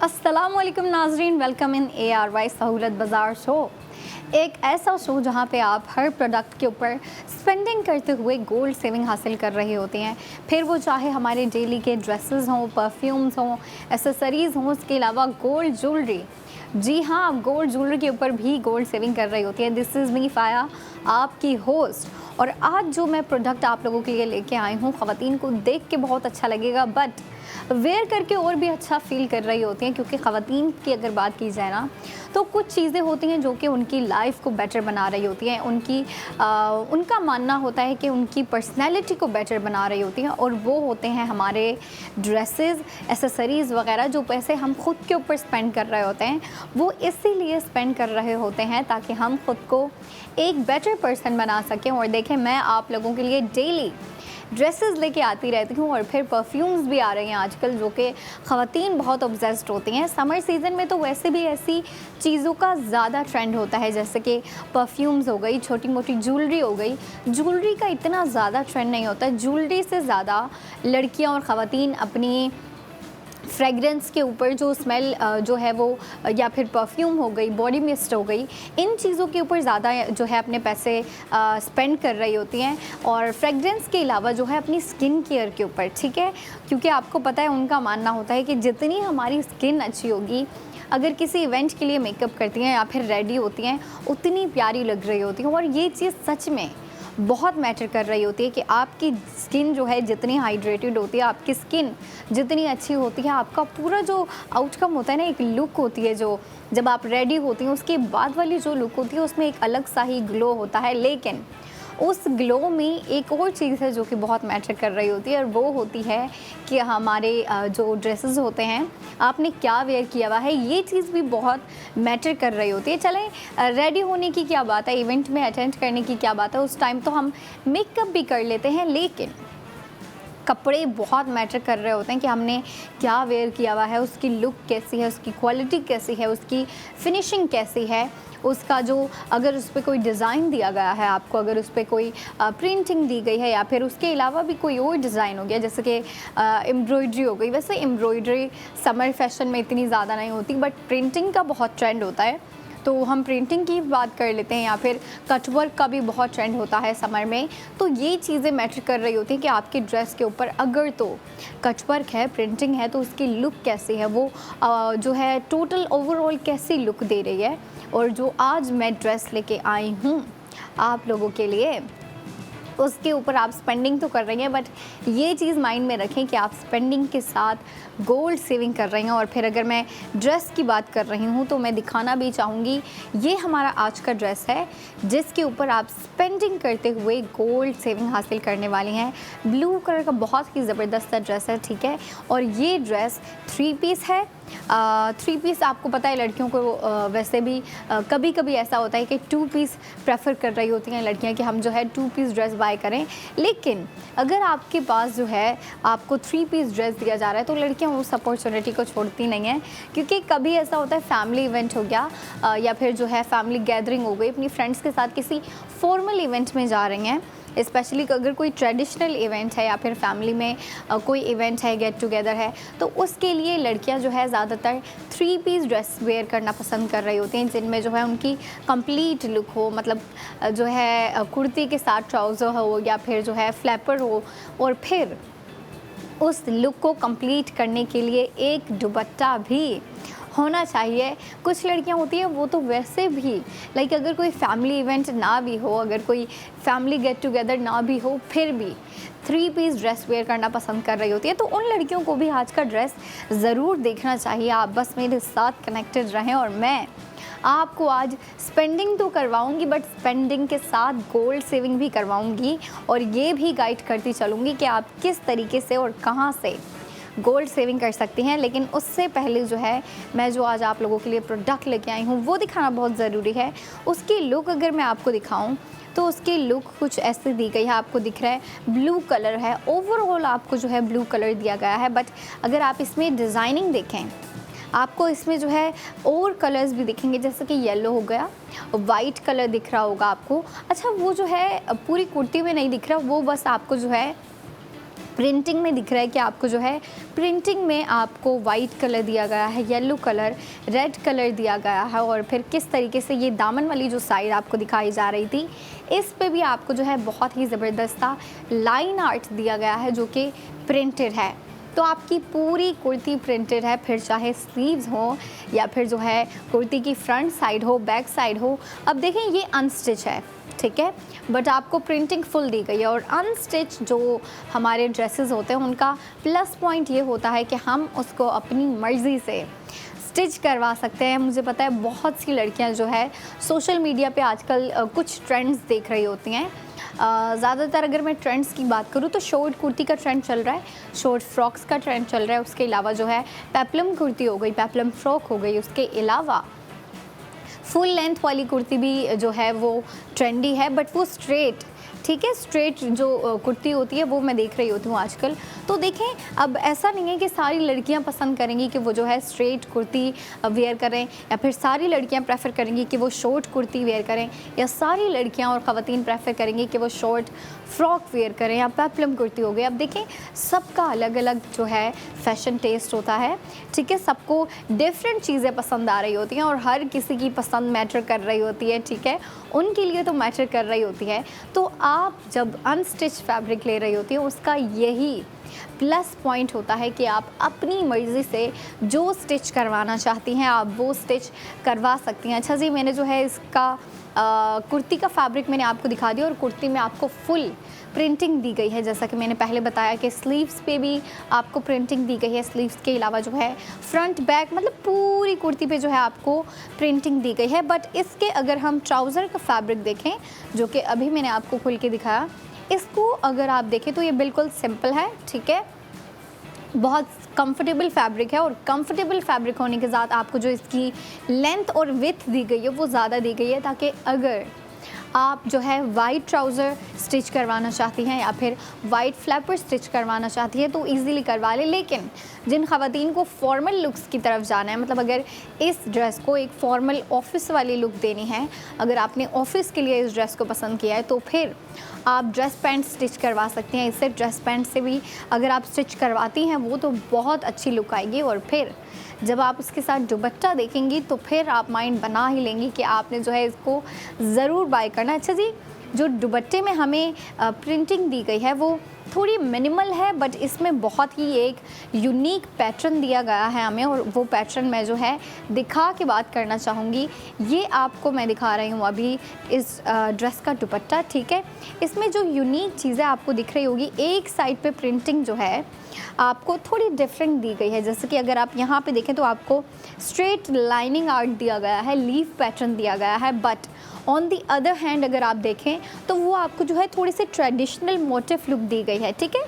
अस्सलामुअलैकुम नाजरीन, welcome in ARY सहूलत बाज़ार शो। एक ऐसा शो जहां पे आप हर प्रोडक्ट के ऊपर स्पेंडिंग करते हुए गोल्ड सेविंग हासिल कर रहे होते हैं। फिर वो चाहे हमारे डेली के ड्रेसेस हों, परफ्यूम्स हों, एसेसरीज़ हों, उसके अलावा गोल्ड ज्वेलरी। जी हाँ, आप गोल्ड ज्वेलरी के ऊपर भी गोल्ड सेविंग कर रही होती है। दिस इज़ मी फ़ाया, आपकी होस्ट। और आज जो मैं प्रोडक्ट आप लोगों के लिए लेके आई हूँ, ख़वातीन को देख के बहुत अच्छा लगेगा बट वेयर करके और भी अच्छा फ़ील कर रही होती हैं, क्योंकि ख़वातीन की अगर बात की जाए ना, तो कुछ चीज़ें होती हैं जो कि उनकी लाइफ को बेटर बना रही होती हैं। उनका मानना होता है कि उनकी पर्सनैलिटी को बेटर बना रही होती हैं, और वो होते हैं हमारे ड्रेसेस, एसेसरीज़ वगैरह। जो पैसे हम खुद के ऊपर स्पेंड कर रहे होते हैं, वो इसीलिए स्पेंड कर रहे होते हैं ताकि हम खुद को एक बेटर पर्सन बना सकें। और देखें, मैं आप लोगों के लिए डेली ड्रेसेस लेके आती रहती हूँ, और फिर परफ्यूम्स भी आ रहे हैं आजकल जो कि ख़वातीन बहुत ऑब्सेस्ड होती हैं। समर सीज़न में तो वैसे भी ऐसी चीज़ों का ज़्यादा ट्रेंड होता है, जैसे कि परफ्यूम्स हो गई, छोटी मोटी ज्वेलरी हो गई। ज्वेलरी का इतना ज़्यादा ट्रेंड नहीं होता है। ज्वेलरी से ज़्यादा लड़कियाँ और ख़वातीन अपनी फ्रेगरेंस के ऊपर जो स्मेल जो है वो, या फिर परफ्यूम हो गई, बॉडी मिस्ट हो गई, इन चीज़ों के ऊपर ज़्यादा जो है अपने पैसे स्पेंड कर रही होती हैं। और फ्रेगरेंस के अलावा जो है अपनी स्किन केयर के ऊपर, ठीक है, क्योंकि आपको पता है उनका मानना होता है कि जितनी हमारी स्किन अच्छी होगी, अगर किसी इवेंट के लिए मेकअप करती हैं या फिर रेडी होती हैं, उतनी प्यारी लग रही होती हैं। और ये चीज़ सच में बहुत मैटर कर रही होती है कि आपकी स्किन जो है जितनी हाइड्रेटेड होती है, आपकी स्किन जितनी अच्छी होती है, आपका पूरा जो आउटकम होता है ना, एक लुक होती है जो जब आप रेडी होती हैं उसके बाद वाली जो लुक होती है, उसमें एक अलग सा ही ग्लो होता है। लेकिन उस ग्लो में एक और चीज़ है जो कि बहुत मैटर कर रही होती है, और वो होती है कि हमारे जो ड्रेसेस होते हैं, आपने क्या वेयर किया हुआ है, ये चीज़ भी बहुत मैटर कर रही होती है। चलें, रेडी होने की क्या बात है, इवेंट में अटेंड करने की क्या बात है, उस टाइम तो हम मेकअप भी कर लेते हैं, लेकिन कपड़े बहुत मैटर कर रहे होते हैं कि हमने क्या वेयर किया हुआ है, उसकी लुक कैसी है, उसकी क्वालिटी कैसी है, उसकी फिनिशिंग कैसी है, उसका जो अगर उस पर कोई डिज़ाइन दिया गया है आपको, अगर उस पर कोई प्रिंटिंग दी गई है, या फिर उसके अलावा भी कोई और डिज़ाइन हो गया, जैसे कि एम्ब्रॉयडरी हो गई। वैसे एम्ब्रॉयडरी समर फैशन में इतनी ज़्यादा नहीं होती, बट प्रिंटिंग का बहुत ट्रेंड होता है, तो हम प्रिंटिंग की बात कर लेते हैं। या फिर कटवर्क का भी बहुत ट्रेंड होता है समर में। तो ये चीज़ें मैटर कर रही होती हैं कि आपके ड्रेस के ऊपर अगर तो कटवर्क है, प्रिंटिंग है, तो उसकी लुक कैसी है, वो जो है टोटल ओवरऑल कैसी लुक दे रही है। और जो आज मैं ड्रेस लेके आई हूँ आप लोगों के लिए, उसके ऊपर आप स्पेंडिंग तो कर रही हैं, बट ये चीज़ माइंड में रखें कि आप स्पेंडिंग के साथ गोल्ड सेविंग कर रही हैं। और फिर अगर मैं ड्रेस की बात कर रही हूँ तो मैं दिखाना भी चाहूँगी, ये हमारा आज का ड्रेस है जिसके ऊपर आप स्पेंडिंग करते हुए गोल्ड सेविंग हासिल करने वाली हैं। ब्लू कलर का बहुत ही ज़बरदस्त ड्रेस है, ठीक है। और ये ड्रेस 3 पीस है। 3 पीस आपको पता है लड़कियों को वैसे भी कभी कभी ऐसा होता है कि 2 पीस प्रेफर कर रही होती हैं लड़कियां कि हम जो है 2 पीस ड्रेस बाय करें। लेकिन अगर आपके पास जो है आपको 3 पीस ड्रेस दिया जा रहा है, तो लड़कियां उस अपॉर्चुनिटी को छोड़ती नहीं हैं, क्योंकि कभी ऐसा होता है फैमिली इवेंट हो गया, या फिर जो है फैमिली गैदरिंग हो गई, अपनी फ्रेंड्स के साथ किसी फॉर्मल इवेंट में जा रही हैं, स्पेशली अगर कोई ट्रेडिशनल इवेंट है या फिर फैमिली में कोई इवेंट है, गेट टुगेदर है, तो उसके लिए लड़कियां जो है ज़्यादातर 3 पीस ड्रेस वेयर करना पसंद कर रही होती हैं, जिनमें जो है उनकी कंप्लीट लुक हो, मतलब जो है कुर्ती के साथ ट्राउज़र हो या फिर जो है फ्लैपर हो, और फिर उस लुक को कंप्लीट करने के लिए एक दुपट्टा भी होना चाहिए। कुछ लड़कियां होती हैं वो तो वैसे भी लाइक अगर कोई फैमिली इवेंट ना भी हो, अगर कोई फैमिली गेट टुगेदर ना भी हो, फिर भी 3 पीस ड्रेस वेयर करना पसंद कर रही होती है। तो उन लड़कियों को भी आज का ड्रेस ज़रूर देखना चाहिए। आप बस मेरे साथ कनेक्टेड रहें, और मैं आपको आज स्पेंडिंग तो करवाऊंगी, बट स्पेंडिंग के साथ गोल्ड सेविंग भी करवाऊंगी, और ये भी गाइड करती चलूँगी कि आप किस तरीके से और कहाँ से गोल्ड सेविंग कर सकती हैं। लेकिन उससे पहले जो है मैं जो आज आप लोगों के लिए प्रोडक्ट लेके आई हूँ वो दिखाना बहुत ज़रूरी है। उसकी लुक अगर मैं आपको दिखाऊं तो उसकी लुक कुछ ऐसे दी गई है, आपको दिख रहा है ब्लू कलर है, ओवरऑल आपको जो है ब्लू कलर दिया गया है। बट अगर आप इसमें डिज़ाइनिंग देखें, आपको इसमें जो है और कलर्स भी दिखेंगे, जैसे कि येलो हो गया, वाइट कलर दिख रहा होगा आपको। अच्छा, वो जो है पूरी कुर्ती में नहीं दिख रहा, वो बस आपको जो है प्रिंटिंग में दिख रहा है कि आपको जो है प्रिंटिंग में आपको वाइट कलर दिया गया है, येलो कलर, रेड कलर दिया गया है, और फिर किस तरीके से ये दामन वाली जो साइड आपको दिखाई जा रही थी इस पे भी आपको जो है बहुत ही ज़बरदस्त सा लाइन आर्ट दिया गया है जो कि प्रिंटेड है। तो आपकी पूरी कुर्ती प्रिंटेड है, फिर चाहे स्लीव्स हो या फिर जो है कुर्ती की फ्रंट साइड हो, बैक साइड हो। अब देखें ये अनस्टिच है, ठीक है, बट आपको प्रिंटिंग फुल दी गई है। और अनस्टिच जो हमारे ड्रेसेस होते हैं उनका प्लस पॉइंट ये होता है कि हम उसको अपनी मर्ज़ी से स्टिच करवा सकते हैं। मुझे पता है बहुत सी लड़कियां जो है सोशल मीडिया पे आजकल कुछ ट्रेंड्स देख रही होती हैं। ज़्यादातर अगर मैं ट्रेंड्स की बात करूँ तो शॉर्ट कुर्ती का ट्रेंड चल रहा है, शॉर्ट फ्रॉक्स का ट्रेंड चल रहा है। उसके अलावा जो है पेप्लम कुर्ती हो गई, पेप्लम फ्रॉक हो गई। उसके अलावा फुल लेंथ वाली कुर्ती भी जो है वो ट्रेंडी है, बट वो स्ट्रेट, ठीक है, स्ट्रेट जो कुर्ती होती है वो मैं देख रही होती हूँ आजकल। तो देखें अब ऐसा नहीं है कि सारी लड़कियाँ पसंद करेंगी कि वो जो है स्ट्रेट कुर्ती वेयर करें, या फिर सारी लड़कियाँ प्रेफर करेंगी कि वो शॉर्ट कुर्ती वेयर करें, या सारी लड़कियाँ और ख़वातीन प्रेफर करेंगी कि वो शॉर्ट फ्रॉक वेयर करें या पेप्लम कुर्ती हो गई। अब देखें सबका अलग अलग जो है फ़ैशन टेस्ट होता है, ठीक है, सबको डिफरेंट चीज़ें पसंद आ रही होती हैं और हर किसी की पसंद मैटर कर रही होती है, ठीक है, उनके लिए तो मैटर कर रही होती है। तो आप जब अनस्टिच फैब्रिक ले रही होती है उसका यही प्लस पॉइंट होता है कि आप अपनी मर्ज़ी से जो स्टिच करवाना चाहती हैं आप वो स्टिच करवा सकती हैं। अच्छा जी, मैंने जो है इसका कुर्ती का फैब्रिक मैंने आपको दिखा दिया और कुर्ती में आपको फुल प्रिंटिंग दी गई है। जैसा कि मैंने पहले बताया कि स्लीव्स पे भी आपको प्रिंटिंग दी गई है। स्लीव्स के अलावा जो है फ्रंट बैक मतलब पूरी कुर्ती पे जो है आपको प्रिंटिंग दी गई है। बट इसके अगर हम ट्राउज़र का फैब्रिक देखें जो कि अभी मैंने आपको खुल के दिखाया, इसको अगर आप देखें तो ये बिल्कुल सिंपल है, ठीक है, बहुत कंफर्टेबल फैब्रिक है। और कंफर्टेबल फैब्रिक होने के साथ आपको जो इसकी लेंथ और विड्थ दी गई है वो ज़्यादा दी गई है, ताकि अगर आप जो है वाइट ट्राउज़र स्टिच करवाना चाहती हैं या फिर वाइट फ्लैपर स्टिच करवाना चाहती हैं तो इजीली करवा लें। लेकिन जिन ख़वातीन को फॉर्मल लुक्स की तरफ जाना है, मतलब अगर इस ड्रेस को एक फॉर्मल ऑफिस वाली लुक देनी है, अगर आपने ऑफिस के लिए इस ड्रेस को पसंद किया है तो फिर आप ड्रेस पैंट स्टिच करवा सकती हैं। इससे ड्रेस पैंट से भी अगर आप स्टिच करवाती हैं वो तो बहुत अच्छी लुक आएगी, और फिर जब आप उसके साथ दुपट्टा देखेंगी तो फिर आप माइंड बना ही लेंगी कि आपने जो है इसको ज़रूर बाय करना। अच्छा जी, जो दुपट्टे में हमें प्रिंटिंग दी गई है वो थोड़ी मिनिमल है, बट इसमें बहुत ही एक यूनिक पैटर्न दिया गया है हमें, और वो पैटर्न मैं जो है दिखा के बात करना चाहूँगी। ये आपको मैं दिखा रही हूँ अभी इस ड्रेस का दुपट्टा, ठीक है। इसमें जो यूनिक चीज़ें आपको दिख रही होगी, एक साइड पे प्रिंटिंग जो है आपको थोड़ी डिफरेंट दी गई है। जैसे कि अगर आप यहाँ पे देखें तो आपको स्ट्रेट लाइनिंग आर्ट दिया गया है, लीफ पैटर्न दिया गया है, but on the other hand अगर आप देखें तो वो आपको जो है थोड़ी सी ट्रेडिशनल मोटिव लुक दी गई है, ठीक है।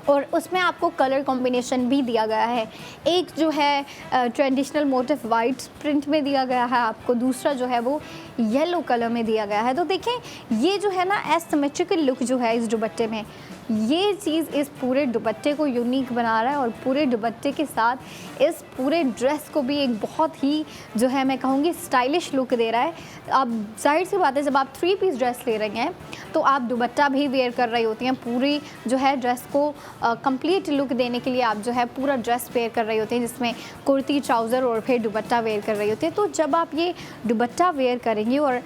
और उसमें आपको कलर कॉम्बिनेशन भी दिया गया है। एक जो है ट्रेडिशनल मोटिव वाइट प्रिंट में दिया गया है आपको, दूसरा जो है वो येलो कलर में दिया गया है। तो देखें ये जो है ना एसिमेट्रिकल लुक जो है इस दुपट्टे में, ये चीज़ इस पूरे दुपट्टे को यूनिक बना रहा है और पूरे दुपट्टे के साथ इस पूरे ड्रेस को भी एक बहुत ही जो है मैं कहूँगी स्टाइलिश लुक दे रहा है। अब जाहिर सी बात है जब आप 3 पीस ड्रेस ले रही हैं तो आप दुपट्टा भी वेयर कर रही होती हैं, पूरी जो है ड्रेस को कंप्लीट लुक देने के लिए आप जो है पूरा ड्रेस वेयर कर रही होती हैं, जिसमें कुर्ती, ट्राउज़र और फिर दुपट्टा वेयर कर रही होती है। तो जब आप ये दुपट्टा वेयर करेंगी और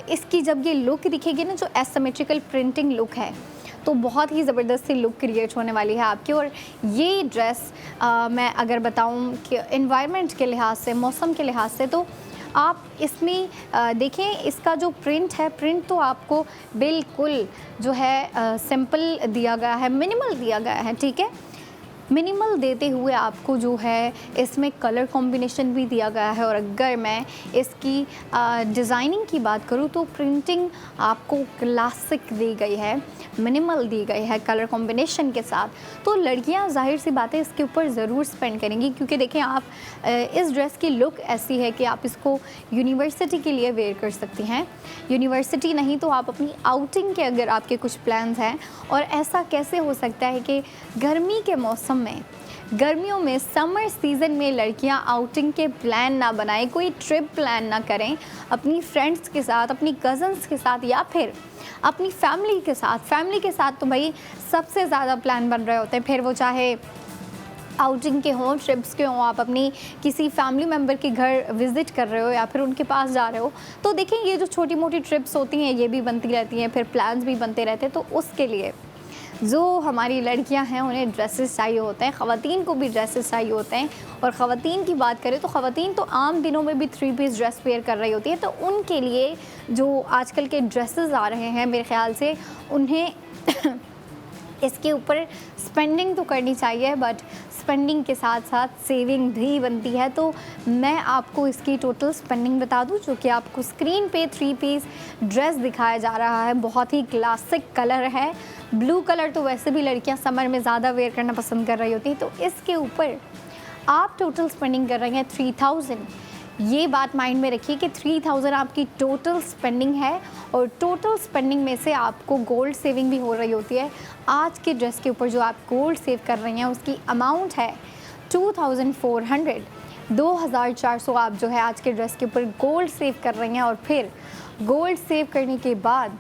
इसकी जब ये लुक दिखेगी ना, जो एसिमेट्रिकल प्रिंटिंग लुक है, तो बहुत ही ज़बरदस्त सी लुक क्रिएट होने वाली है आपकी। और ये ड्रेस मैं अगर बताऊं कि एनवायरनमेंट के लिहाज से, मौसम के लिहाज से, तो आप इसमें देखें इसका जो प्रिंट है, प्रिंट तो आपको बिल्कुल जो है सिंपल दिया गया है, मिनिमल दिया गया है, ठीक है। मिनिमल देते हुए आपको जो है इसमें कलर कॉम्बिनेशन भी दिया गया है। और अगर मैं इसकी डिज़ाइनिंग की बात करूँ तो प्रिंटिंग आपको क्लासिक दी गई है, मिनिमल दी गई है कलर कॉम्बिनेशन के साथ। तो लड़कियां जाहिर सी बात है इसके ऊपर ज़रूर स्पेंड करेंगी, क्योंकि देखें आप इस ड्रेस की लुक ऐसी है कि आप इसको यूनिवर्सिटी के लिए वेयर कर सकती हैं। यूनिवर्सिटी नहीं तो आप अपनी आउटिंग के अगर आपके कुछ प्लान्स हैं, और ऐसा कैसे हो सकता है कि गर्मी के मौसम में गर्मियों में समर सीज़न में लड़कियां आउटिंग के प्लान ना बनाएं, कोई ट्रिप प्लान ना करें अपनी फ्रेंड्स के साथ, अपनी कज़न्स के साथ या फिर अपनी फैमिली के साथ। फैमिली के साथ तो भाई सबसे ज़्यादा प्लान बन रहे होते हैं, फिर वो चाहे आउटिंग के हों, ट्रिप्स के हों, आप अपनी किसी फैमिली मेम्बर के घर विज़िट कर रहे हो या फिर उनके पास जा रहे हो, तो देखिए ये जो छोटी मोटी ट्रिप्स होती हैं ये भी बनती रहती हैं, फिर प्लान्स भी बनते रहते हैं। तो उसके लिए जो हमारी लड़कियां हैं उन्हें ड्रेसेस चाहिए होते हैं, ख़वातीन को भी ड्रेसेस चाहिए होते हैं। और ख़वातीन की बात करें तो ख़वातीन तो आम दिनों में भी 3 पीस ड्रेस वेयर कर रही होती है, तो उनके लिए जो आजकल के ड्रेसेस आ रहे हैं मेरे ख़्याल से उन्हें इसके ऊपर स्पेंडिंग तो करनी चाहिए, बट स्पेंडिंग के साथ साथ सेविंग भी बनती है। तो मैं आपको इसकी टोटल स्पेंडिंग बता दूं, जो कि आपको स्क्रीन पे 3 पीस ड्रेस दिखाया जा रहा है। बहुत ही क्लासिक कलर है, ब्लू कलर तो वैसे भी लड़कियां समर में ज़्यादा वेयर करना पसंद कर रही होती हैं। तो इसके ऊपर आप टोटल स्पेंडिंग कर रही हैं 3000। ये बात माइंड में रखिए कि 3000 आपकी टोटल स्पेंडिंग है, और टोटल स्पेंडिंग में से आपको गोल्ड सेविंग भी हो रही होती है। आज के ड्रेस के ऊपर जो आप गोल्ड सेव कर रही हैं उसकी अमाउंट है 2400, 2400 आप जो है आज के ड्रेस के ऊपर गोल्ड सेव कर रही हैं। और फिर गोल्ड सेव करने के बाद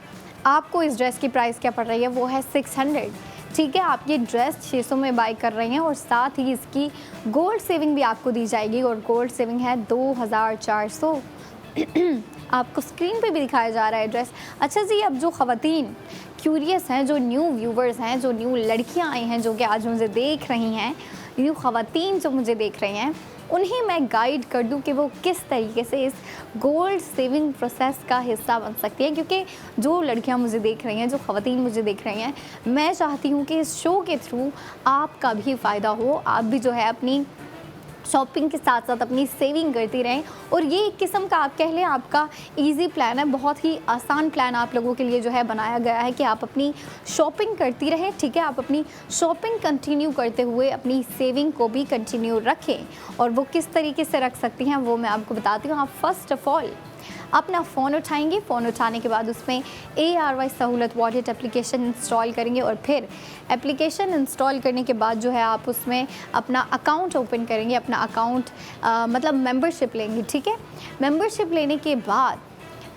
आपको इस ड्रेस की प्राइस क्या पड़ रही है, वो है 600। ठीक है, आप ये ड्रेस 600 में बाई कर रही हैं और साथ ही इसकी गोल्ड सेविंग भी आपको दी जाएगी, और गोल्ड सेविंग है 2400। आपको स्क्रीन पे भी दिखाया जा रहा है ड्रेस। अच्छा जी, अब जो ख़वातीन क्यूरियस हैं, जो न्यू व्यूवर्स हैं, जो न्यू लड़कियां आई हैं जो कि आज मुझे देख रही हैं, न्यू ख़वातीन जो मुझे देख रही हैं, उन्हें मैं गाइड कर दूं कि वो किस तरीके से इस गोल्ड सेविंग प्रोसेस का हिस्सा बन सकती हैं। क्योंकि जो लड़कियां मुझे देख रही हैं, जो ख़वातीन मुझे देख रही हैं, मैं चाहती हूं कि इस शो के थ्रू आपका भी फ़ायदा हो, आप भी जो है अपनी शॉपिंग के साथ साथ अपनी सेविंग करती रहें। और ये एक किस्म का आप कह लें आपका इजी प्लान है, बहुत ही आसान प्लान आप लोगों के लिए जो है बनाया गया है कि आप अपनी शॉपिंग करती रहें। ठीक है, आप अपनी शॉपिंग कंटिन्यू करते हुए अपनी सेविंग को भी कंटिन्यू रखें। और वो किस तरीके से रख सकती हैं वो मैं आपको बताती हूँ। आप फर्स्ट ऑफ़ ऑल अपना फ़ोन उठाएंगे, फ़ोन उठाने के बाद उसमें ARY सहूलत वॉलेट एप्लीकेशन इंस्टॉल करेंगे, और फिर एप्लीकेशन इंस्टॉल करने के बाद जो है आप उसमें अपना अकाउंट ओपन करेंगे, अपना अकाउंट मतलब मेंबरशिप लेंगे। ठीक है, मेंबरशिप लेने के बाद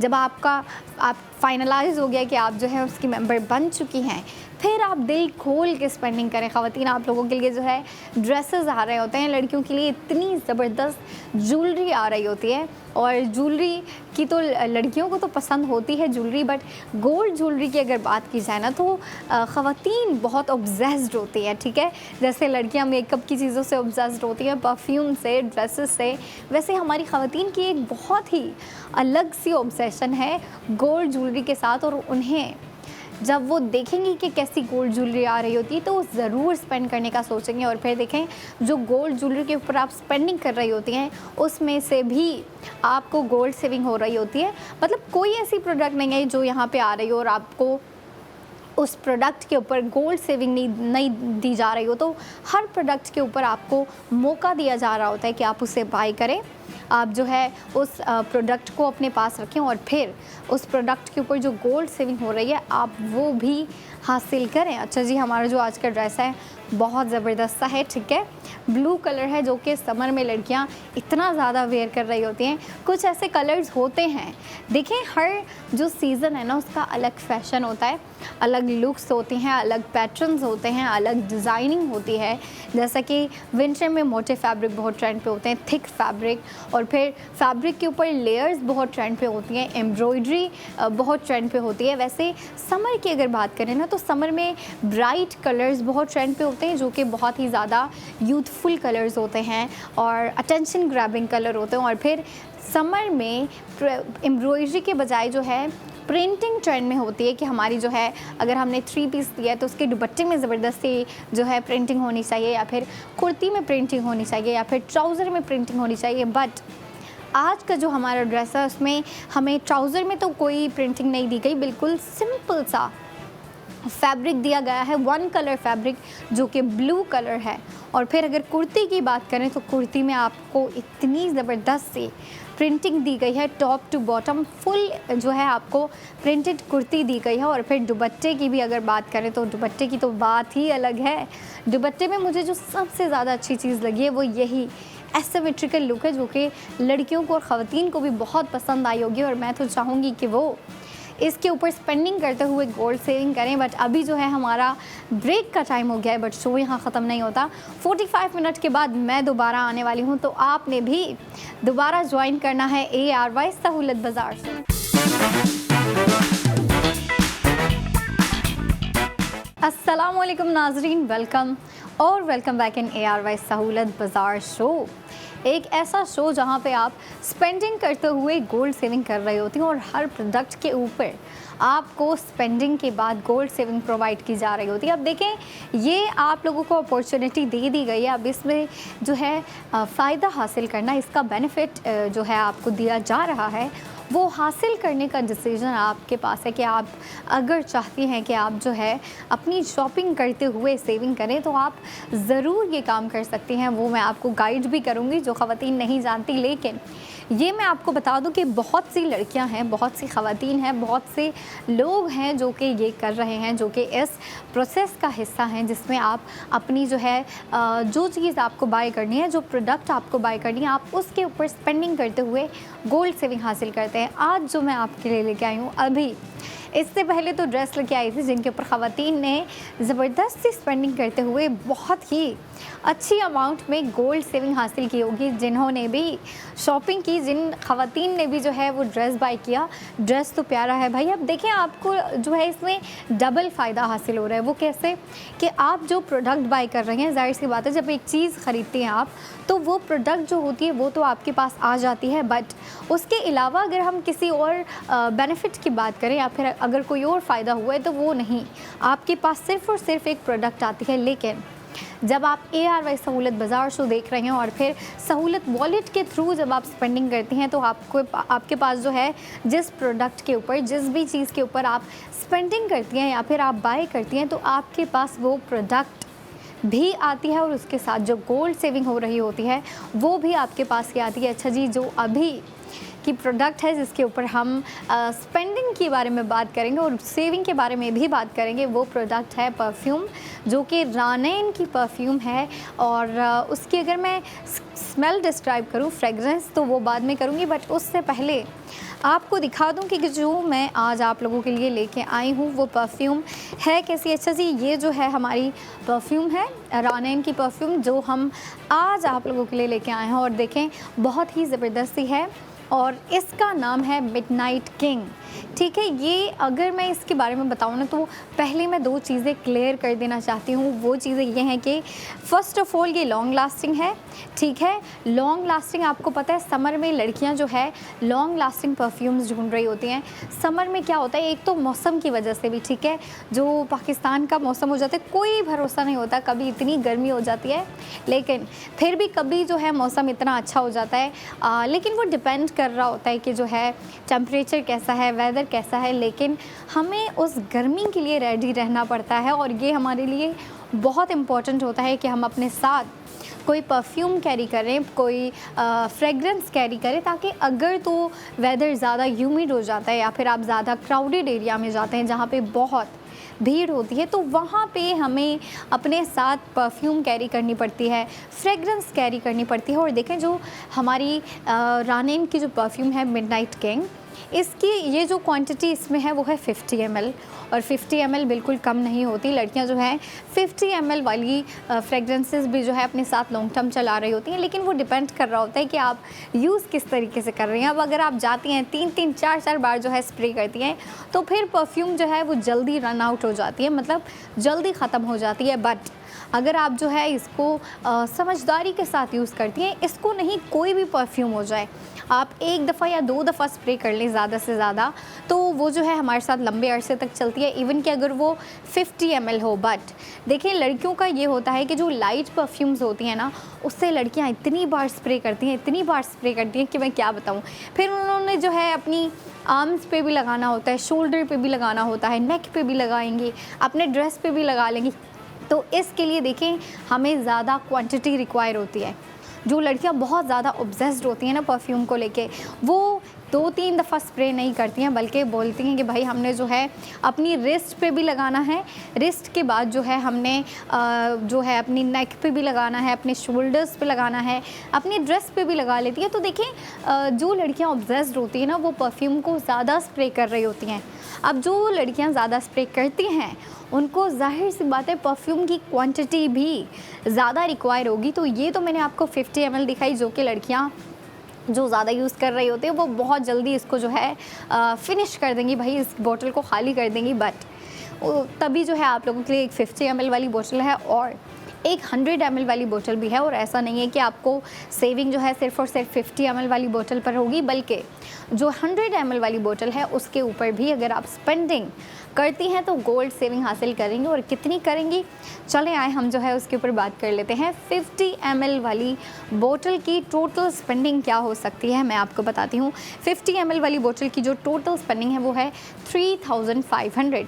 जब आप फाइनलाइज हो गया कि आप जो है उसकी मेंबर बन चुकी हैं, फिर आप दिल खोल के स्पेंडिंग करें। ख़वातीन, आप लोगों के लिए जो है ड्रेसेस आ रहे होते हैं, लड़कियों के लिए इतनी ज़बरदस्त ज्वेलरी आ रही होती है, और ज्वेलरी की तो लड़कियों को तो पसंद होती है ज्वेलरी, बट गोल्ड ज्वेलरी की अगर बात की जाए ना तो ख़वातीन बहुत ऑब्सेस्ड होती है। ठीक है, जैसे लड़कियां मेकअप की चीज़ों से ऑब्सेस्ड होती हैं, परफ्यूम से, ड्रेसेस से, वैसे हमारी ख़वातीन की एक बहुत ही अलग सी ऑब्सेशन है गोल्ड ज्वेलरी के साथ। और उन्हें जब वो देखेंगी कि कैसी गोल्ड ज्वेलरी आ रही होती है तो वो ज़रूर स्पेंड करने का सोचेंगे। और फिर देखें, जो गोल्ड ज्वेलरी के ऊपर आप स्पेंडिंग कर रही होती हैं उसमें से भी आपको गोल्ड सेविंग हो रही होती है। मतलब कोई ऐसी प्रोडक्ट नहीं है जो यहाँ पे आ रही हो और आपको उस प्रोडक्ट के ऊपर गोल्ड सेविंग नहीं दी जा रही हो। तो हर प्रोडक्ट के ऊपर आपको मौका दिया जा रहा होता है कि आप उसे बाय करें, आप जो है उस प्रोडक्ट को अपने पास रखें, और फिर उस प्रोडक्ट के ऊपर जो गोल्ड सेविंग हो रही है आप वो भी हासिल करें। अच्छा जी, हमारा जो आज का ड्रेस है बहुत ज़बरदस्त सा है। ठीक है, ब्लू कलर है जो कि समर में लड़कियां इतना ज़्यादा वेयर कर रही होती हैं। कुछ ऐसे कलर्स होते हैं, देखें हर जो सीज़न है ना उसका अलग फैशन होता है, अलग लुक्स होती हैं, अलग पैटर्न्स होते हैं, अलग डिज़ाइनिंग होती है। जैसा कि विंटर में मोटे फैब्रिक बहुत ट्रेंड पे होते हैं, थिक फैब्रिक, और फिर फैब्रिक के ऊपर लेयर्स बहुत ट्रेंड पे होती हैं, एम्ब्रॉयडरी बहुत ट्रेंड पे होती है। वैसे समर की अगर बात करें ना तो समर में ब्राइट कलर्स बहुत ट्रेंड पे होते हैं जो कि बहुत ही ज़्यादा यूथफुल कलर्स होते हैं और अटेंशन ग्रैबिंग कलर होते हैं। और फिर समर में एम्ब्रॉयडरी के बजाय जो है प्रिंटिंग ट्रेंड में होती है कि हमारी जो है अगर हमने 3 पीस दिया है तो उसके दुपट्टे में ज़बरदस्ती जो है प्रिंटिंग होनी चाहिए, या फिर कुर्ती में प्रिंटिंग होनी चाहिए, या फिर ट्राउज़र में प्रिंटिंग होनी चाहिए। बट आज का जो हमारा ड्रेस है उसमें हमें ट्राउज़र में तो कोई प्रिंटिंग नहीं दी गई, बिल्कुल सिंपल सा फैब्रिक दिया गया है, वन कलर फैब्रिक जो कि ब्लू कलर है। और फिर अगर कुर्ती की बात करें तो कुर्ती में आपको इतनी ज़बरदस्त सी प्रिंटिंग दी गई है, टॉप टू बॉटम फुल जो है आपको प्रिंटेड कुर्ती दी गई है। और फिर दुपट्टे की भी अगर बात करें तो दुपट्टे की तो बात ही अलग है। दुपट्टे में मुझे जो सबसे ज़्यादा अच्छी चीज़ लगी है वो यही एसिमेट्रिकल लुक है, जो कि लड़कियों को और ख़वातीन को भी बहुत पसंद आई होगी। और मैं तो चाहूँगी कि वो इसके ऊपर स्पेंडिंग करते हुए गोल्ड सेविंग करें। बट अभी जो है हमारा ब्रेक का टाइम हो गया है, बट शो यहाँ ख़त्म नहीं होता। 45 मिनट के बाद मैं दोबारा आने वाली हूँ, तो आपने भी दोबारा ज्वाइन करना है ARY सहूलत बाज़ार से। अस्सलामुअलैकुम नाजरीन, वेलकम बैक इन ARY सहूलत बाज़ार शो। एक ऐसा शो जहाँ पे आप स्पेंडिंग करते हुए गोल्ड सेविंग कर रहे होती हैं और हर प्रोडक्ट के ऊपर आपको स्पेंडिंग के बाद गोल्ड सेविंग प्रोवाइड की जा रही होती है। अब देखें, ये आप लोगों को अपॉर्चुनिटी दे दी गई है। अब इसमें जो है फ़ायदा हासिल करना, इसका बेनिफिट जो है आपको दिया जा रहा है, वो हासिल करने का डिसीजन आपके पास है कि आप अगर चाहती हैं कि आप जो है अपनी शॉपिंग करते हुए सेविंग करें तो आप ज़रूर ये काम कर सकती हैं। वो मैं आपको गाइड भी करूँगी जो ख़वातीन नहीं जानती। लेकिन ये मैं आपको बता दूं कि बहुत सी लड़कियां हैं, बहुत सी ख़वातीन हैं, बहुत से लोग हैं जो कि ये कर रहे हैं, जो कि इस प्रोसेस का हिस्सा हैं, जिसमें आप अपनी जो है जो चीज़ आपको बाय करनी है, जो प्रोडक्ट आपको बाय करनी है, आप उसके ऊपर स्पेंडिंग करते हुए गोल्ड सेविंग हासिल करते हैं। आज जो मैं आपके लिए लेके आई हूँ, अभी इससे पहले तो ड्रेस लेके आई थी जिनके ऊपर ख़वातीन ने ज़बरदस्त सी स्पेंडिंग करते हुए बहुत ही अच्छी अमाउंट में गोल्ड सेविंग हासिल की होगी। जिन्होंने भी शॉपिंग की, जिन ख़वातीन ने भी जो है वो ड्रेस बाय किया, ड्रेस तो प्यारा है भाई। अब देखें, आपको जो है इसमें डबल फ़ायदा हासिल हो रहा है। वो कैसे कि आप जो प्रोडक्ट बाय कर रहे हैं, ज़ाहिर सी बात है जब एक चीज़ ख़रीदते हैं आप, तो वो प्रोडक्ट जो होती है वो तो आपके पास आ जाती है, बट उसके अलावा अगर हम किसी और बेनिफिट की बात करें या फिर अगर कोई और फ़ायदा हुआ है तो वो नहीं, आपके पास सिर्फ़ और सिर्फ एक प्रोडक्ट आती है। लेकिन जब आप ARY सहूलत बाज़ार शो देख रहे हैं और फिर सहूलत वॉलेट के थ्रू जब आप स्पेंडिंग करती हैं, तो आपके पास जो है जिस प्रोडक्ट के ऊपर, जिस भी चीज़ के ऊपर आप स्पेंडिंग करती हैं या फिर आप बाय करती हैं, तो आपके पास वो प्रोडक्ट भी आती है और उसके साथ जो गोल्ड सेविंग हो रही होती है वो भी आपके पास ही आती है। अच्छा जी, जो अभी की प्रोडक्ट है जिसके ऊपर हम स्पेंडिंग के बारे में बात करेंगे और सेविंग के बारे में भी बात करेंगे, वो प्रोडक्ट है परफ्यूम, जो कि रानैन की परफ्यूम है। और उसकी अगर मैं स्मेल डिस्क्राइब करूँ, फ्रेगरेंस, तो वो बाद में करूँगी, बट उससे पहले आपको दिखा दूं कि जो मैं आज आप लोगों के लिए लेके आई हूँ वो परफ्यूम है कैसी। अच्छा जी, ये जो है हमारी परफ्यूम है, रानैन की परफ्यूम, जो हम आज आप लोगों के लिए लेके आए हैं। और देखें, बहुत ही ज़बरदस्ती है और इसका नाम है मिडनाइट किंग। ठीक है, ये अगर मैं इसके बारे में बताऊँ ना, तो पहले मैं दो चीज़ें क्लियर कर देना चाहती हूँ। वो चीज़ें ये हैं कि फ़र्स्ट ऑफ़ ऑल ये लॉन्ग लास्टिंग है। ठीक है, लॉन्ग लास्टिंग, आपको पता है समर में लड़कियां जो है लॉन्ग लास्टिंग परफ्यूम्स ढूंढ रही होती हैं। समर में क्या होता है, एक तो मौसम की वजह से भी, ठीक है, जो पाकिस्तान का मौसम हो जाता है, कोई भरोसा नहीं होता, कभी इतनी गर्मी हो जाती है, लेकिन फिर भी कभी जो है मौसम इतना अच्छा हो जाता है। लेकिन वो डिपेंड कर रहा होता है कि जो है टेम्परेचर कैसा है, वेदर कैसा है, लेकिन हमें उस गर्मी के लिए रेडी रहना पड़ता है। और ये हमारे लिए बहुत इम्पॉर्टेंट होता है कि हम अपने साथ कोई परफ्यूम कैरी करें, कोई फ्रेगरेंस कैरी करें, ताकि अगर तो वेदर ज़्यादा ह्यूमिड हो जाता है या फिर आप ज़्यादा क्राउडेड एरिया में जाते हैं जहाँ पे बहुत भीड़ होती है, तो वहाँ पे हमें अपने साथ परफ्यूम कैरी करनी पड़ती है, फ्रेगरेंस कैरी करनी पड़ती है। और देखें, जो हमारी रानैन की जो परफ्यूम है मिडनाइट किंग, इसकी ये जो क्वांटिटी इसमें है वो है 50 ml, और 50 ml बिल्कुल कम नहीं होती। लड़कियां जो हैं 50 ml वाली फ्रेगरेंसेस भी जो है अपने साथ लॉन्ग टर्म चला रही होती हैं, लेकिन वो डिपेंड कर रहा होता है कि आप यूज़ किस तरीके से कर रही हैं। अब अगर आप जाती हैं 3-3, 4-4 बार जो है स्प्रे करती हैं, तो फिर परफ्यूम जो है वो जल्दी रन आउट हो जाती है, मतलब जल्दी ख़त्म हो जाती है। बट अगर आप जो है इसको समझदारी के साथ यूज़ करती हैं, इसको नहीं कोई भी परफ्यूम हो जाए, आप एक दफ़ा या 2 दफ़ा स्प्रे कर लें ज़्यादा से ज़्यादा, तो वो जो है हमारे साथ लंबे अरसे तक चलती है, इवन कि अगर वो 50 ml हो। बट देखिए लड़कियों का ये होता है कि जो लाइट परफ्यूम्स होती हैं ना, उससे लड़कियां इतनी बार स्प्रे करती हैं, इतनी बार स्प्रे करती हैं कि मैं क्या बताऊं। फिर उन्होंने जो है अपनी आर्म्स पे भी लगाना होता है, शोल्डर पे भी लगाना होता है, नेक पे भी लगाएंगी, अपने ड्रेस पे भी लगा लेंगी। तो इसके लिए देखें हमें ज़्यादा क्वांटिटी रिक्वायर होती है। जो लड़कियां बहुत ज़्यादा ऑब्सेस्ड होती हैं ना परफ्यूम को लेके, वो 2-3 दफ़ा स्प्रे नहीं करती हैं, बल्कि बोलती हैं कि भाई हमने जो है अपनी रिस्ट पे भी लगाना है, रिस्ट के बाद जो है हमने जो है अपनी नेक पे भी लगाना है, अपने शोल्डर्स पे लगाना है, अपनी ड्रेस पे भी लगा लेती है। तो देखें जो लड़कियां ऑब्सेस्ड होती हैं ना, वो परफ्यूम को ज़्यादा स्प्रे कर रही होती हैं। अब जो लड़कियां ज़्यादा स्प्रे करती हैं उनको ज़ाहिर सी बात है परफ्यूम की क्वांटिटी भी ज़्यादा रिक्वायर होगी। तो ये तो मैंने आपको 50 ml दिखाई, जो कि लड़कियां जो ज़्यादा यूज़ कर रही होती है वो बहुत जल्दी इसको जो है फिनिश कर देंगी, भाई इस बोतल को खाली कर देंगी। बट तभी जो है आप लोगों के लिए एक 50 ml वाली बोतल है और एक 100 ml वाली बोतल भी है। और ऐसा नहीं है कि आपको सेविंग जो है सिर्फ़ और सिर्फ 50 ml वाली बोतल पर होगी, बल्कि जो 100 ml वाली बोतल है उसके ऊपर भी अगर आप स्पेंडिंग करती हैं तो गोल्ड सेविंग हासिल करेंगी। और कितनी करेंगी, चले आए हम जो है उसके ऊपर बात कर लेते हैं। 50 ml वाली बोतल की टोटल स्पेंडिंग क्या हो सकती है मैं आपको बताती हूँ। 50 ml वाली बोतल की जो टोटल स्पेंडिंग है वो है 3500।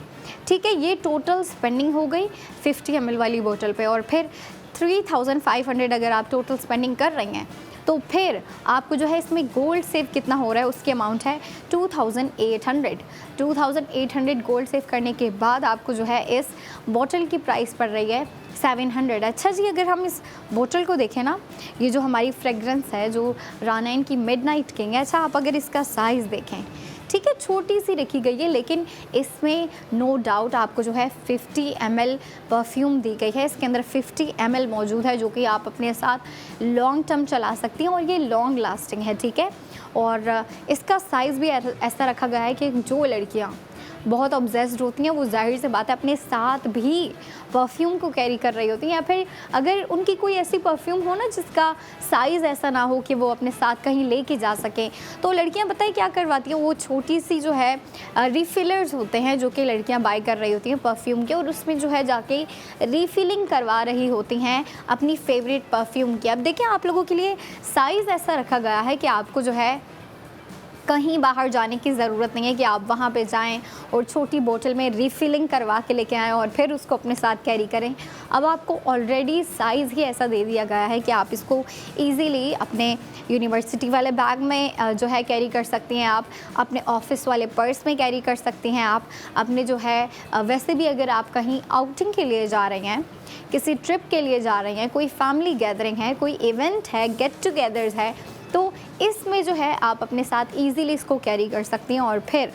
ठीक है, ये टोटल स्पेंडिंग हो गई 50 ml वाली बोतल पे। और फिर 3500 अगर आप टोटल स्पेंडिंग कर रही हैं तो फिर आपको जो है इसमें गोल्ड सेव कितना हो रहा है, उसकी अमाउंट है 2800 गोल्ड सेव करने के बाद आपको जो है इस बोतल की प्राइस पड़ रही है 700। अच्छा जी, अगर हम इस बोतल को देखें ना, ये जो हमारी फ्रेगरेंस है जो रानाइन की मिडनाइट किंग है, अच्छा आप अगर इसका साइज़ देखें, ठीक है छोटी सी रखी गई है, लेकिन इसमें नो डाउट आपको जो है 50 ml परफ्यूम दी गई है। इसके अंदर 50 ml मौजूद है जो कि आप अपने साथ लॉन्ग टर्म चला सकती हैं और ये लॉन्ग लास्टिंग है। ठीक है, और इसका साइज़ भी ऐसा रखा गया है कि जो लड़कियाँ बहुत ऑब्सेस्ड होती हैं वो जाहिर से बात है अपने साथ भी परफ्यूम को कैरी कर रही होती हैं, या फिर अगर उनकी कोई ऐसी परफ्यूम हो ना जिसका साइज़ ऐसा ना हो कि वो अपने साथ कहीं लेके जा सकें, तो लड़कियां पता है क्या करवाती हैं, वो छोटी सी जो है रिफ़िलर्स होते हैं जो कि लड़कियां बाय कर रही होती हैं परफ्यूम के, और उसमें जो है जाके रीफिलिंग करवा रही होती हैं अपनी फेवरेट परफ्यूम की। अब देखिए आप लोगों के लिए साइज़ ऐसा रखा गया है कि आपको जो है कहीं बाहर जाने की ज़रूरत नहीं है कि आप वहाँ पे जाएं और छोटी बोतल में रीफिलिंग करवा के लेके आएँ और फिर उसको अपने साथ कैरी करें। अब आपको ऑलरेडी साइज़ ही ऐसा दे दिया गया है कि आप इसको इजीली अपने यूनिवर्सिटी वाले बैग में जो है कैरी कर सकती हैं, आप अपने ऑफिस वाले पर्स में कैरी कर सकती हैं, आप अपने जो है वैसे भी अगर आप कहीं आउटिंग के लिए जा रही हैं, किसी ट्रिप के लिए जा रही हैं, कोई फैमिली गैदरिंग है, कोई इवेंट है, गेट टुगेदर्स है, तो इसमें जो है आप अपने साथ इजीली इसको कैरी कर सकती हैं और फिर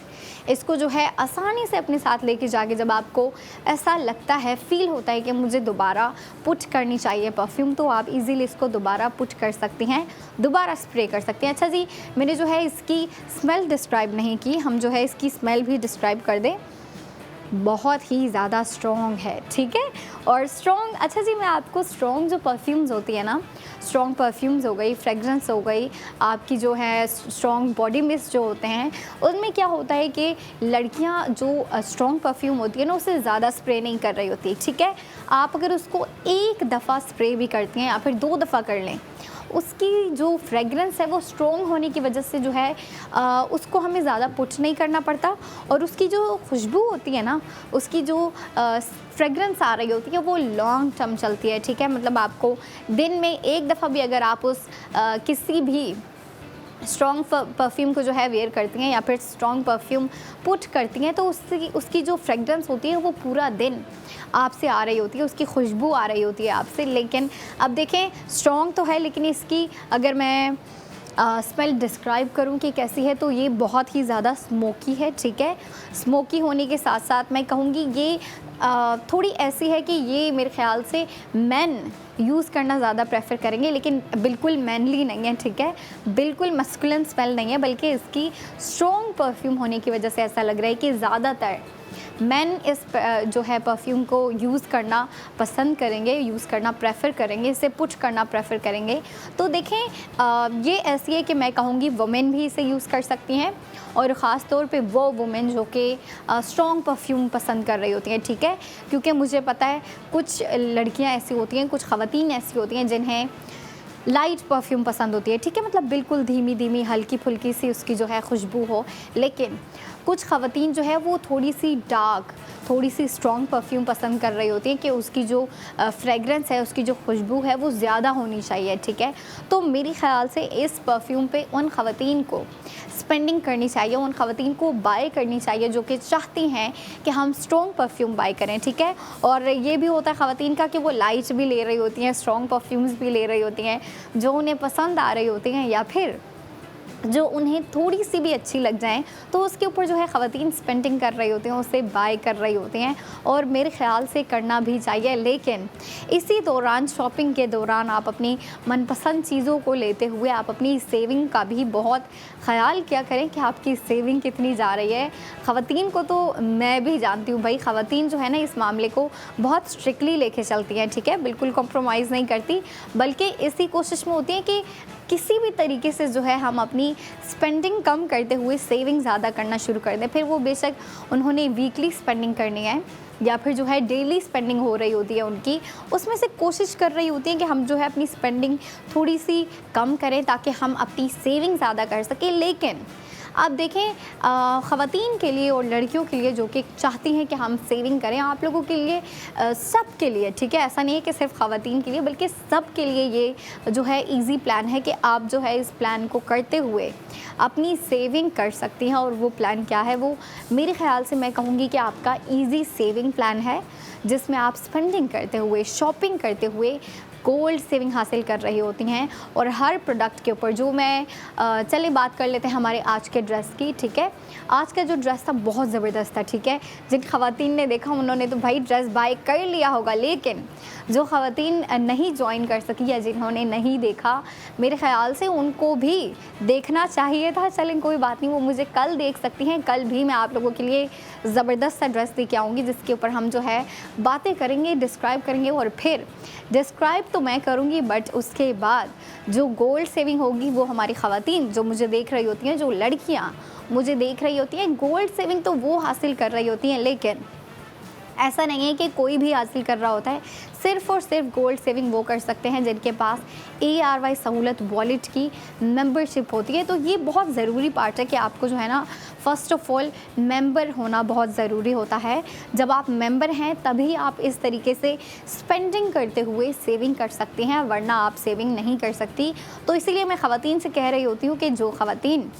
इसको जो है आसानी से अपने साथ लेके जाके जब आपको ऐसा लगता है, फील होता है कि मुझे दोबारा पुट करनी चाहिए परफ्यूम, तो आप इजीली इसको दोबारा पुट कर सकती हैं, दोबारा स्प्रे कर सकती हैं। अच्छा जी, मैंने जो है इसकी स्मेल डिस्क्राइब नहीं की, हम जो है इसकी स्मेल भी डिस्क्राइब कर दें। बहुत ही ज़्यादा स्ट्रॉन्ग है, ठीक है, और स्ट्रॉन्ग। अच्छा जी, मैं आपको स्ट्रॉन्ग जो परफ्यूम्स होती है ना, स्ट्रॉन्ग परफ्यूम्स हो गई, फ्रेगरेंस हो गई, आपकी जो है स्ट्रॉन्ग बॉडी मिस्ट जो होते हैं, उनमें क्या होता है कि लड़कियां जो स्ट्रॉन्ग परफ्यूम होती है ना उसे ज़्यादा स्प्रे नहीं कर रही होती। ठीक है, आप अगर उसको एक दफ़ा स्प्रे भी करती हैं या फिर 2 दफ़ा कर लें, उसकी जो फ्रेगरेंस है वो स्ट्रॉन्ग होने की वजह से जो है उसको हमें ज़्यादा पुट नहीं करना पड़ता, और उसकी जो खुशबू होती है ना, उसकी जो फ्रेगरेंस आ रही होती है वो लॉन्ग टर्म चलती है। ठीक है, मतलब आपको दिन में एक दफ़ा भी अगर आप उस किसी भी स्ट्रॉन्ग परफ्यूम को जो है वेयर करती हैं या फिर स्ट्रॉन्ग परफ्यूम पुट करती हैं, तो उसकी जो फ्रेगरेंस होती है वो पूरा दिन आपसे आ रही होती है, उसकी खुशबू आ रही होती है आपसे। लेकिन अब देखें स्ट्रॉन्ग तो है, लेकिन इसकी अगर मैं स्मेल डिस्क्राइब करूं कि कैसी है, तो ये बहुत ही ज़्यादा स्मोकी है। ठीक है, स्मोकी होने के साथ साथ मैं कहूँगी ये थोड़ी ऐसी है कि ये मेरे ख्याल से मैन यूज़ करना ज़्यादा प्रेफर करेंगे, लेकिन बिल्कुल मैनली नहीं है। ठीक है, बिल्कुल मस्कुलिन स्मेल नहीं है, बल्कि इसकी स्ट्रॉन्ग परफ्यूम होने की वजह से ऐसा लग रहा है कि ज़्यादातर मेन इस जो है परफ्यूम को यूज़ करना पसंद करेंगे, यूज़ करना प्रेफर करेंगे, इसे पुट करना प्रेफर करेंगे। तो देखें ये ऐसी है कि मैं कहूँगी वुमेन भी इसे यूज़ कर सकती हैं, और ख़ास तौर पे वो वुमेन जो कि स्ट्रॉन्ग परफ्यूम पसंद कर रही होती हैं, ठीक है। क्योंकि मुझे पता है कुछ लड़कियां ऐसी होती हैं, कुछ ख़वातीन ऐसी होती हैं जिन्हें लाइट परफ्यूम पसंद होती है, ठीक है, मतलब बिल्कुल धीमी धीमी हल्की फुल्की सी उसकी जो है खुशबू हो। लेकिन कुछ ख़वातीन जो है वो थोड़ी सी डार्क, थोड़ी सी स्ट्रॉन्ग परफ्यूम पसंद कर रही होती हैं कि उसकी जो फ्रेगरेंस है, उसकी जो खुशबू है वो ज़्यादा होनी चाहिए, ठीक है। तो मेरे ख़्याल से इस परफ्यूम पे उन ख़वातीन को स्पेंडिंग करनी चाहिए, उन ख़वातीन को बाय करनी चाहिए जो कि चाहती हैं कि हम स्ट्रॉन्ग परफ्यूम बाय करें, ठीक है। और ये भी होता है ख़वातीन का कि वो लाइट भी ले रही होती हैं, स्ट्रॉन्ग परफ्यूम्स भी ले रही होती हैं जो उन्हें पसंद आ रही होती हैं, या फिर जो उन्हें थोड़ी सी भी अच्छी लग जाएं तो उसके ऊपर जो है ख़वातीन स्पेंडिंग कर रही होती हैं, उसे बाय कर रही होती हैं, और मेरे ख़्याल से करना भी चाहिए। लेकिन इसी दौरान, शॉपिंग के दौरान, आप अपनी मनपसंद चीज़ों को लेते हुए आप अपनी सेविंग का भी बहुत ख़याल किया करें कि आपकी सेविंग कितनी जा रही है। ख़वातीन को तो मैं भी जानती हूँ भाई, ख़वातीन जो है ना इस मामले को बहुत स्ट्रिक्टली लेके चलती हैं, ठीक है, बिल्कुल कॉम्प्रोमाइज़ नहीं करती, बल्कि इसी कोशिश में होती है कि किसी भी तरीके से जो है हम अपनी स्पेंडिंग कम करते हुए सेविंग ज़्यादा करना शुरू कर दें। फिर वो बेशक उन्होंने वीकली स्पेंडिंग करनी है या फिर जो है डेली स्पेंडिंग हो रही होती है उनकी, उसमें से कोशिश कर रही होती है कि हम जो है अपनी स्पेंडिंग थोड़ी सी कम करें ताकि हम अपनी सेविंग ज़्यादा कर सकें। लेकिन आप देखें ख़वातीन के लिए और लड़कियों के लिए जो कि चाहती हैं कि हम सेविंग करें, आप लोगों के लिए, सब के लिए, ठीक है, ऐसा नहीं है कि सिर्फ ख़वातीन के लिए बल्कि सब के लिए ये जो है इजी प्लान है कि आप जो है इस प्लान को करते हुए अपनी सेविंग कर सकती हैं। और वो प्लान क्या है, वो मेरे ख़्याल से मैं कहूँगी कि आपका ईजी सेविंग प्लान है, जिसमें आप स्पेंडिंग करते हुए, शॉपिंग करते हुए गोल्ड सेविंग हासिल कर रही होती हैं। और हर प्रोडक्ट के ऊपर जो मैं चलिए बात कर लेते हैं हमारे आज के ड्रेस की, ठीक है। आज का जो ड्रेस था बहुत ज़बरदस्त था, ठीक है। जिन ख़वातीन ने देखा उन्होंने तो भाई ड्रेस बाय कर लिया होगा, लेकिन जो ख़वातीन नहीं ज्वाइन कर सकी या जिन्होंने नहीं देखा, मेरे ख़्याल से उनको भी देखना चाहिए था। चलें कोई बात नहीं, वो मुझे कल देख सकती हैं। कल भी मैं आप लोगों के लिए ज़बरदस्त सा ड्रेस लेके आऊँगी जिसके ऊपर हम जो है बातें करेंगे, डिस्क्राइब करेंगे। और फिर डिस्क्राइब तो मैं करूँगी, बट उसके बाद जो गोल्ड सेविंग होगी वो हमारी ख़वातीन जो मुझे देख रही होती हैं, जो लड़कियाँ मुझे देख रही होती हैं, गोल्ड सेविंग तो वो हासिल कर रही होती हैं। लेकिन ऐसा नहीं है कि कोई भी हासिल कर रहा होता है, सिर्फ़ और सिर्फ गोल्ड सेविंग वो कर सकते हैं जिनके पास ARY सहूलत वॉलेट की मेंबरशिप होती है। तो ये बहुत ज़रूरी पार्ट है कि आपको जो है ना फ़र्स्ट ऑफ़ ऑल मेंबर होना बहुत ज़रूरी होता है। जब आप मेंबर हैं तभी आप इस तरीके से स्पेंडिंग करते हुए सेविंग कर सकती हैं, वरना आप सेविंग नहीं कर सकती। तो इसीलिए मैं ख़वातीन से कह रही होती हूँ कि जो ख़वातीन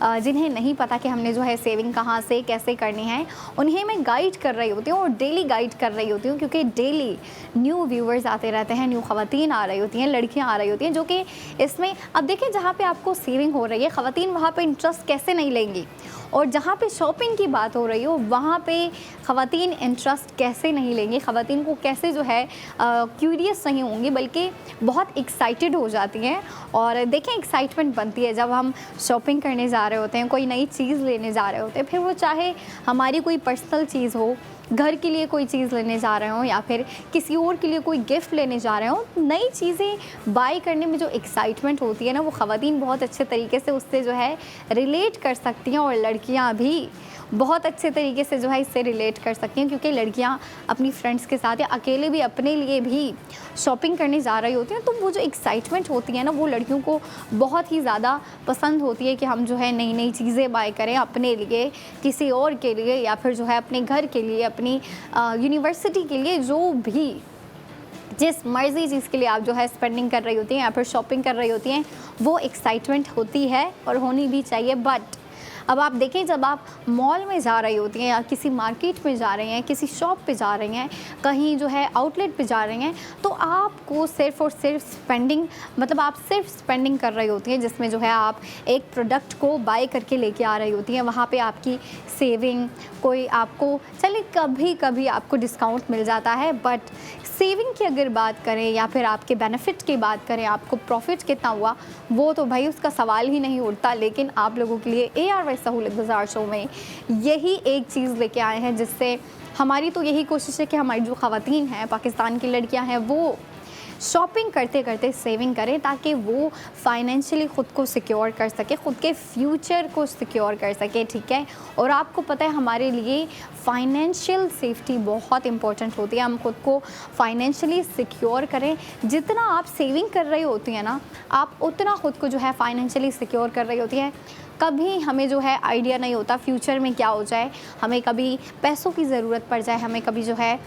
जिन्हें नहीं पता कि हमने जो है सेविंग कहाँ से कैसे करनी है, उन्हें मैं गाइड कर रही होती हूँ और डेली गाइड कर रही होती हूँ, क्योंकि डेली न्यू व्यूवर्स आते रहते हैं, न्यू ख़वातीन आ रही होती हैं, लड़कियाँ आ रही होती हैं जो कि इसमें, अब देखिए जहाँ पे आपको सेविंग हो रही है ख़वातीन वहाँ पे इंटरेस्ट कैसे नहीं लेंगी, और जहाँ पे शॉपिंग की बात हो रही हो वहाँ पे ख़वातीन इंटरेस्ट कैसे नहीं लेंगी, ख़वातीन को कैसे जो है क्यूरियस नहीं होंगी बल्कि बहुत एक्साइटेड हो जाती हैं। और देखें एक्साइटमेंट बनती है जब हम शॉपिंग करने जा रहे होते हैं, कोई नई चीज़ लेने जा रहे होते हैं, फिर वो चाहे हमारी कोई पर्सनल चीज़ हो, घर के लिए कोई चीज़ लेने जा रहे हो या फिर किसी और के लिए कोई गिफ्ट लेने जा रहे हो, नई चीज़ें बाय करने में जो एक्साइटमेंट होती है ना, वो ख़वातीन बहुत अच्छे तरीके से उससे जो है रिलेट कर सकती हैं, और लड़कियां भी बहुत अच्छे तरीके से जो है इससे रिलेट कर सकती हैं, क्योंकि लड़कियां अपनी फ्रेंड्स के साथ या अकेले भी अपने लिए भी शॉपिंग करने जा रही होती हैं। तो वो जो एक्साइटमेंट होती है ना, वो लड़कियों को बहुत ही ज़्यादा पसंद होती है कि हम जो है नई नई चीज़ें बाय करें अपने लिए, किसी और के लिए, या फिर जो है अपने घर के लिए, अपनी यूनिवर्सिटी के लिए, जो भी जिस मर्ज़ी चीज़ के लिए आप जो है स्पेंडिंग कर रही होती हैं या फिर शॉपिंग कर रही होती हैं, वो एक्साइटमेंट होती है और होनी भी चाहिए। बट अब आप देखें, जब आप मॉल में जा रही होती हैं या किसी मार्केट में जा रही हैं, किसी शॉप पे जा रही हैं, कहीं जो है आउटलेट पे जा रही हैं, तो आपको सिर्फ़ और सिर्फ स्पेंडिंग, मतलब आप सिर्फ स्पेंडिंग कर रही होती हैं जिसमें जो है आप एक प्रोडक्ट को बाय करके लेके आ रही होती हैं। वहाँ पे आपकी सेविंग, कोई आपको, चलिए कभी कभी आपको डिस्काउंट मिल जाता है, बट सेविंग की अगर बात करें या फिर आपके बेनिफिट की बात करें, आपको प्रॉफिट कितना हुआ, वो तो भाई उसका सवाल ही नहीं उठता। लेकिन आप लोगों के लिए ARY ARY सहूलत बाज़ार शो में यही एक चीज़ लेके आए हैं, जिससे हमारी तो यही कोशिश है कि हमारी जो ख़वातीन हैं, पाकिस्तान की लड़कियां हैं, वो शॉपिंग करते करते सेविंग करें, ताकि वो फाइनेंशियली ख़ुद को सिक्योर कर सके, ख़ुद के फ्यूचर को सिक्योर कर सके, ठीक है। और आपको पता है हमारे लिए फाइनेंशियल सेफ्टी बहुत इंपॉर्टेंट होती है। हम ख़ुद को फाइनेंशियली सिक्योर करें। जितना आप सेविंग कर रही होती हैं ना, आप उतना ख़ुद को जो है फाइनेंशियली सिक्योर कर रही होती हैं। कभी हमें जो है आइडिया नहीं होता फ्यूचर में क्या हो जाए, हमें कभी पैसों की ज़रूरत पड़ जाए, हमें कभी जो है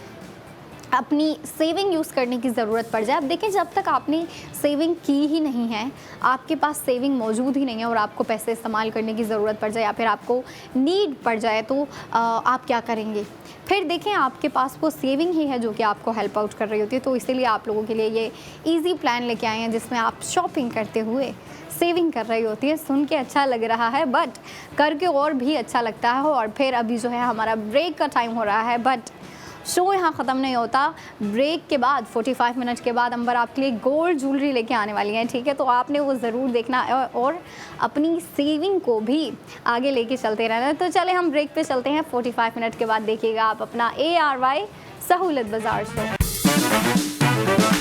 अपनी सेविंग यूज़ करने की ज़रूरत पड़ जाए। अब देखिए, जब तक आपने सेविंग की ही नहीं है, आपके पास सेविंग मौजूद ही नहीं है और आपको पैसे इस्तेमाल करने की ज़रूरत पड़ जाए या फिर आपको नीड पड़ जाए, तो आप क्या करेंगे? फिर देखें, आपके पास वो सेविंग ही है जो कि आपको हेल्प आउट कर रही होती है। तो इसीलिए आप लोगों के लिए ये ईजी प्लान लेके आए हैं, जिसमें आप शॉपिंग करते हुए सेविंग कर रही होती है। सुन के अच्छा लग रहा है, बट करके और भी अच्छा लगता है। और फिर अभी जो है हमारा ब्रेक का टाइम हो रहा है, बट शो यहाँ ख़त्म नहीं होता। ब्रेक के बाद 45 मिनट के बाद अंबर आपके लिए गोल्ड ज्वेलरी लेके आने वाली हैं, ठीक है। तो आपने वो ज़रूर देखना और अपनी सेविंग को भी आगे लेके चलते रहना। तो चले हम ब्रेक पे चलते हैं। 45 मिनट के बाद देखिएगा आप अपना ARY सहूलत बाज़ार शो।